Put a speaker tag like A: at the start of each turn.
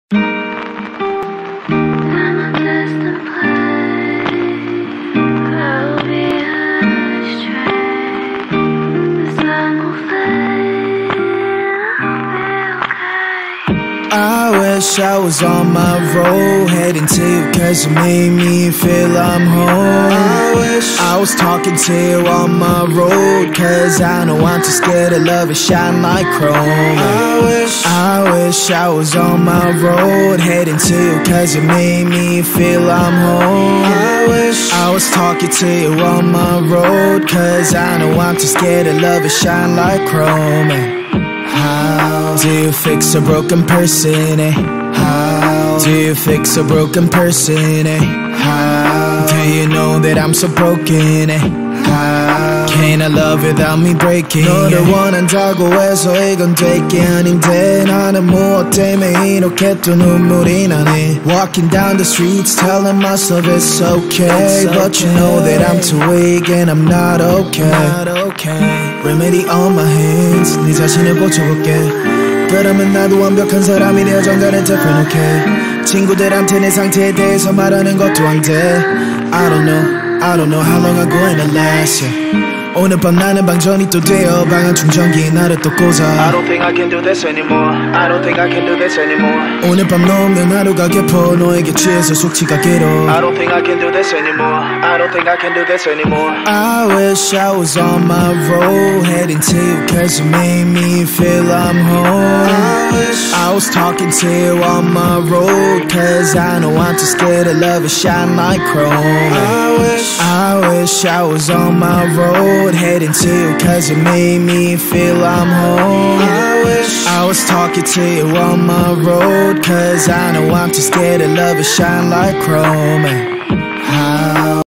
A: I wish I was on my road, heading to you cause you made me feel I'm home. I wish I was talking to you on my road, cause I know I'm too scared to love and shine like chrome. I wish I was on my road, heading to you cause you made me feel I'm home. I wish I was talking to you on my road, cause I know I'm too scared to love and shine like chrome. How do you fix a broken person, eh? How do you fix a broken person, eh? How do you know that I'm so broken, eh? How can I love without me breaking? 너를 원한다고 해서 이건 될 게 아닌데 나는 무엇 때문에 이렇게 또 눈물이 나네. Walking down the streets telling myself it's okay, but you know that I'm too weak and I'm not okay. Remedy on my hands, 네 자신을 고쳐볼게. 그러면 나도 완벽한 사람이 되어 정갈한 different, okay. 친구들한테 내 상태에 대해서 말하는 것도 안 돼. I don't know how long I'm going to last, yeah. 오늘 밤 나는 방전이 또 되어 방한 충전기에 나를 또 꽂아. I don't think I can do this anymore. I don't think I can do this anymore. 오늘 밤 넣으면 하루가 깊어 너에게 취해서 숙취가 길어. I don't think I can do this anymore. I don't think I can do this anymore. I wish I was on my road, heading to you cause you made me feel I'm home. I wish I was talking to you on my road, cause I know I'm too scared to love and shine like chrome. I wish I was on my road, heading to you cause you made me feel I'm home. I wish I was talking to you on my road, cause I know I'm too scared to love and shine like chrome.